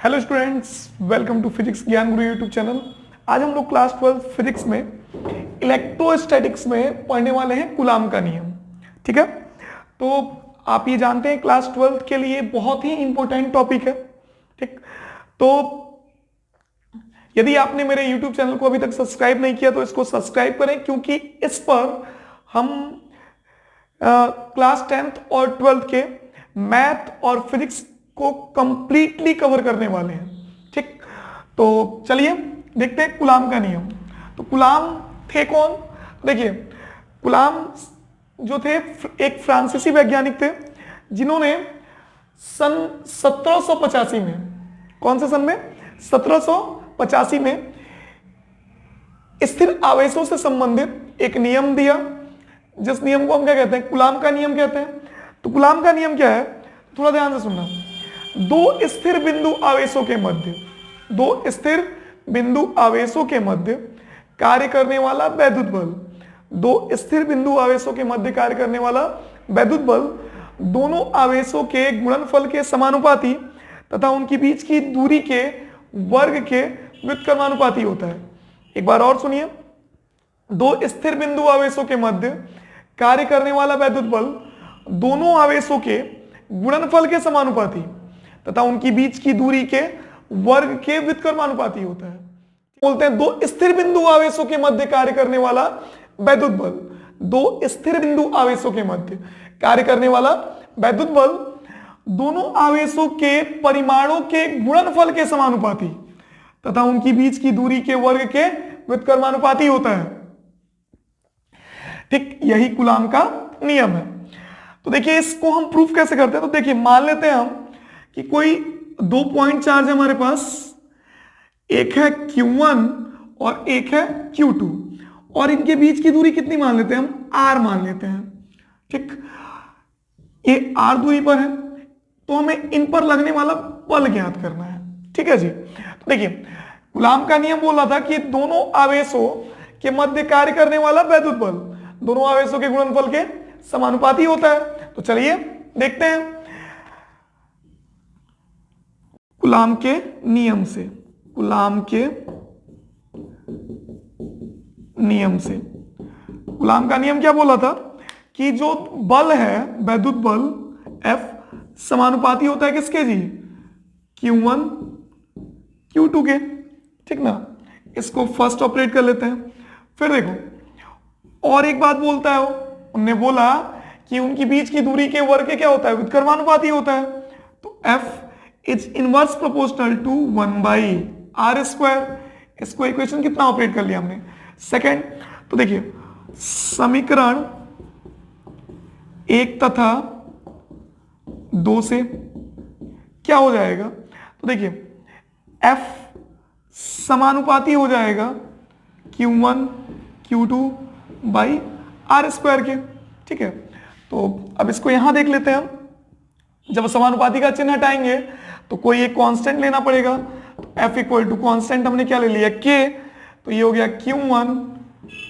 Hello students, welcome to physics Gyan Guru YouTube channel. आज हम लोग क्लास 12 फिजिक्स में इलेक्ट्रोस्टैटिक्स में पढ़ने वाले हैं कूलाम का नियम। ठीक है, तो आप ये जानते हैं क्लास 12 के लिए बहुत ही इंपॉर्टेंट टॉपिक है। ठीक, तो यदि आपने मेरे यूट्यूब चैनल को अभी तक सब्सक्राइब नहीं किया तो इसको सब्सक्राइब करें, क्योंकि इस पर हम क्लास 10th और 12th के मैथ और फिजिक्स को कंप्लीटली कवर करने वाले हैं। ठीक, तो चलिए देखते हैं कूलाम का नियम। तो कूलाम थे कौन? देखिए, कूलाम जो थे एक फ्रांसीसी वैज्ञानिक थे जिन्होंने सन 1785 में, कौन से सन में? 1785 में स्थिर आवेशों से संबंधित एक नियम दिया, जिस नियम को हम क्या कहते हैं? कूलाम का नियम कहते हैं। तो कूलाम का नियम क्या है? थोड़ा ध्यान से सुनना। दो स्थिर बिंदु आवेशों के मध्य कार्य करने वाला वैद्युत बल, दो स्थिर बिंदु आवेशों के मध्य कार्य करने वाला वैद्युत बल दोनों आवेशों के गुणनफल के समानुपाती तथा उनके बीच की दूरी के वर्ग के व्युत्क्रमानुपाती होता है। एक बार और सुनिए। दो स्थिर बिंदु आवेशों के मध्य कार्य करने वाला वैद्युत बल दोनों आवेशों के गुणनफल के समानुपाती तथा उनकी बीच की दूरी के वर्ग के व्युत्क्रमानुपाती होता है। बोलते हैं दो स्थिर बिंदु आवेशों के मध्य कार्य करने वाला वैद्युत बल, दो स्थिर बिंदु आवेशों के मध्य कार्य करने वाला वैद्युत बल दोनों आवेशों के परिमाणों के गुणनफल के समानुपाती तथा उनकी बीच की दूरी के वर्ग के व्युत्क्रमानुपाती होता है। ठीक, यही कूलाम का नियम है। तो देखिए, इसको हम प्रूफ कैसे करते हैं? तो देखिए, मान लेते हैं हम कि कोई दो पॉइंट चार्ज है हमारे पास, एक है Q1 और एक है Q2, और इनके बीच की दूरी कितनी मान लेते हैं हम? R मान लेते हैं। ठीक, ये R दूरी पर है, तो हमें इन पर लगने वाला बल ज्ञात करना है। ठीक है जी। तो देखिए, कूलाम का नियम बोल रहा था कि दोनों आवेशों के मध्य कार्य करने वाला वैद्युत बल दोनों आवेशों के गुणनफल के समानुपाती होता है। तो चलिए देखते हैं कूलाम के नियम से। कूलाम का नियम क्या बोला था कि जो बल है वैद्युत बल F समानुपाती होता है किसके जी? Q1 Q2 के। ठीक ना, इसको फर्स्ट ऑपरेट कर लेते हैं। फिर देखो, और एक बात बोलता है वो, उनने बोला कि उनकी बीच की दूरी के वर्ग के क्या होता है? व्युत्क्रमानुपाती होता है। तो F is inverse proportional to 1/r²। इसको इक्वेशन कितना ऑपरेट कर लिया हमने? सेकंड। तो देखिए, समीकरण 1 तथा 2 से क्या हो जाएगा? तो देखिए, F समानुपाती हो जाएगा Q1 Q2/r² के। ठीक है, तो अब इसको यहां देख लेते हैं हम। जब समानुपाती का चिन्ह हटाएंगे तो कोई एक कांस्टेंट लेना पड़ेगा। तो F इक्वल टू कांस्टेंट हमने क्या ले लिया? K। तो ये हो गया Q1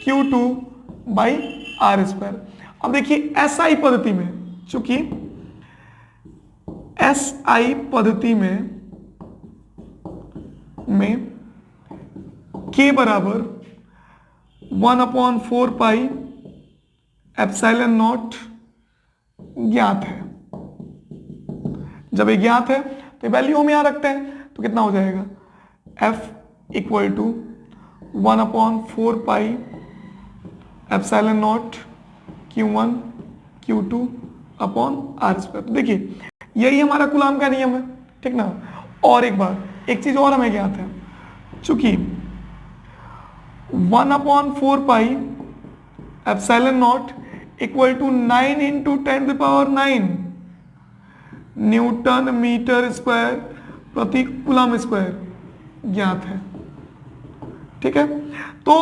Q2/r²। अब देखिए, SI पद्धति में, चूंकि SI पद्धति में K बराबर 1/4πε0 ज्ञात है। जब ये ज्ञात है तो वैल्यू हम यहां रखते हैं, तो कितना हो जाएगा? F equal to 1/4πε0 Q1 Q2/r²। देखिए, यही हमारा कूलाम का नियम है। ठीक ना। और एक बार, एक चीज और हमें ज्ञात है, चूंकि 1/4πε0 equal to 9 × 10⁹ newton metre square प्रति कूलाम स्क्वायर ज्ञात है। ठीक है, तो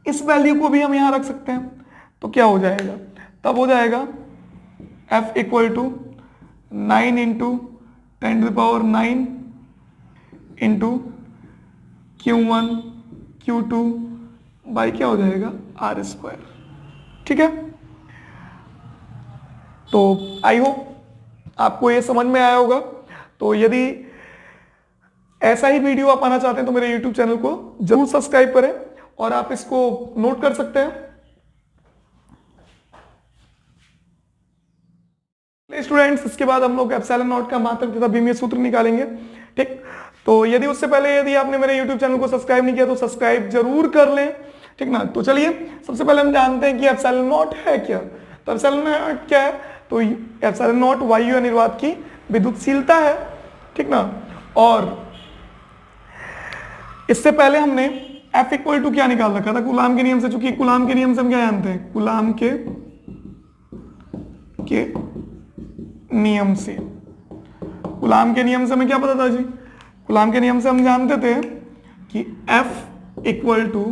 इस वैल्यू को भी हम यहां रख सकते हैं। तो क्या हो जाएगा? तब हो जाएगा F equal to 9 × 10⁹ into Q1 Q2 by क्या हो जाएगा? r²। ठीक है, तो आई होप आपको ये समझ में आया होगा। तो यदि ऐसा ही वीडियो आप आना चाहते हैं तो मेरे यूट्यूब चैनल को जरूर सब्सक्राइब करें और आप इसको नोट कर सकते हैं। स्टूडेंट्स, इसके बाद हम लोग एप्सिलॉन नॉट का मात्रक तथा विमीय सूत्र निकालेंगे। ठीक, तो यदि यदि आपने मेरे YouTube चैनल को सब्सक्राइब नहीं किया तो सब्सक्राइब जरूर कर लें। ठीक ना, तो चलिए सबसे पहले हम जानते हैं कि एप्सिलॉन नॉट है क्या। तो एप्सिलॉन नॉट क्या है? तो एप्सिलॉन नॉट वायु या निर्वात की विद्युतशीलता है। ठीक ना, और इससे पहले हमने F इक्वल टू क्या निकाल रखा था? कूलाम के नियम से। चूंकि कूलाम के नियम से हम क्या जानते हैं? कूलाम के नियम से, कूलाम के नियम से हमें क्या पता था जी? कूलाम के नियम से हम जानते थे कि F equal to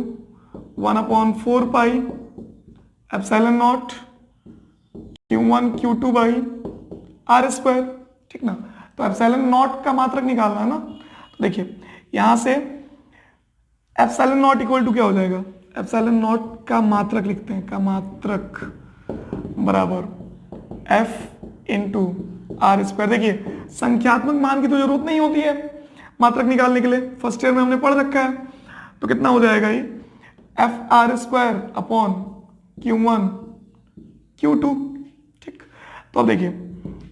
1/4 pi epsilon naught Q1 Q2 by R square. ठीक ना, तो एप्सिलॉन नॉट का मात्रक निकालना है ना। तो देखिए यहां से एप्सिलॉन नॉट इक्वल टू क्या हो जाएगा? एप्सिलॉन नॉट का मात्रक लिखते हैं, का मात्रक बराबर F इंटू आर स्क्वायर। देखिए संख्यात्मक मान की तो जरूरत नहीं होती है मात्रक निकालने के लिए, फर्स्ट ईयर में हमने पढ़ रखा है। तो कितना हो जाएगा ये? F R square upon Q1 Q2। ठीक, तो अब देखिए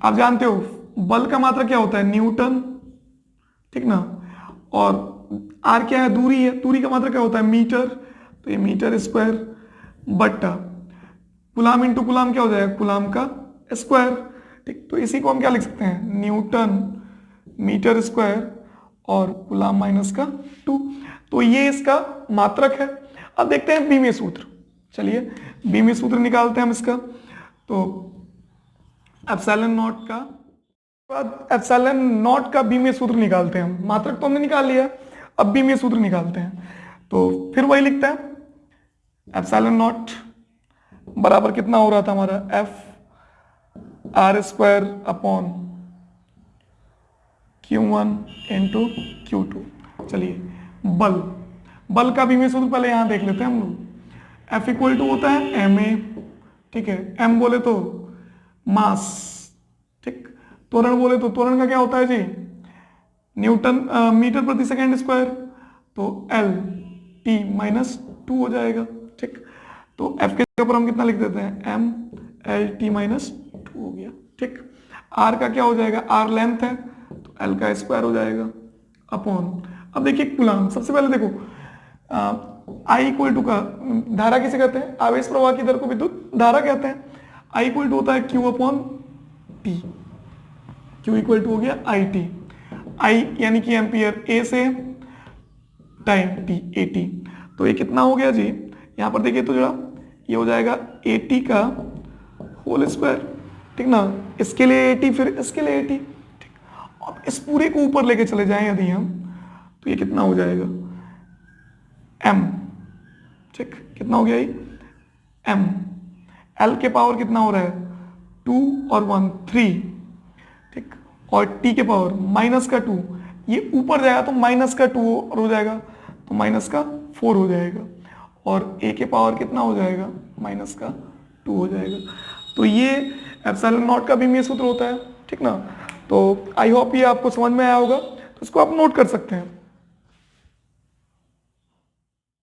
आप जानते हो बल का मात्रक क्या होता है? न्यूटन। ठीक ना, और आर क्या है? दूरी है। दूरी का मात्रक क्या होता है? मीटर। तो ये मीटर स्क्वायर बट्टा कूलाम इंटू कूलाम क्या हो जाएगा? कूलाम का स्क्वायर। ठीक, तो इसी को हम क्या लिख सकते हैं? न्यूटन मीटर स्क्वायर और कूलाम माइनस का 2। तो ये इसका मात्रक है। अब देखते हैं विमीय सूत्र। चलिए विमीय सूत्र निकालते हैं हम इसका। तो एप्सिलॉन नॉट का बाद एप्सिलॉन नॉट का विमीय सूत्र निकालते हैं हम। मात्रक तो हमने निकाल लिया, अब विमीय सूत्र निकालते हैं। तो फिर वही लिखते हैं, एप्सिलॉन नॉट बराबर कितना हो रहा था हमारा? F R square upon Q1 into Q2। चलिए बल का विमीय सूत्र पहले यहां देख लेते हैं हम लोग। F इक्वल टू होता है ma। ठीक है, m बोले तो मास। ठीक, त्वरण बोले तो त्वरण का क्या होता है जी? न्यूटन मीटर प्रति सेकंड स्क्वायर। तो L T माइनस 2 हो जाएगा। ठीक, तो F के जगह पर हम कितना लिख देते हैं? M L T माइनस 2 हो गया। ठीक, R का क्या हो जाएगा? R लेंथ है तो L का स्क्वायर हो जाएगा अपॉन। अब देखिए कूलाम, सबसे पहले देखो I इक्वल टू का धारा किसे कहते हैं? आवेश प्रवाह की दर को विद्युत धारा कहते हैं। I इक्वल टू होता है Q upon T। Q equal to हो गया IT। I यानी कि एम्पियर, A से टाइम T AT। तो ये कितना हो गया जी? यहां पर देखिए तो जरा ये हो जाएगा AT का होल स्क्वायर। ठीक ना, इसके लिए AT फिर इसके लिए AT। ठीक, अब इस पूरे को ऊपर लेके चले जाएं यदि हम, तो ये कितना हो जाएगा? M। ठीक, कितना हो गया ये? M। L के पावर कितना हो रहा है? 2 और 1 3। ठीक, और T के पावर माइनस का 2। ये ऊपर जाएगा तो माइनस का 2 और हो जाएगा, तो माइनस का 4 हो जाएगा। और A के पावर कितना हो जाएगा? माइनस का 2 हो जाएगा। तो ये एप्सिलॉन नॉट का विमीय सूत्र होता है। ठीक ना, तो आई होप ये आपको समझ में आया होगा, तो इसको आप नोट कर सकते हैं।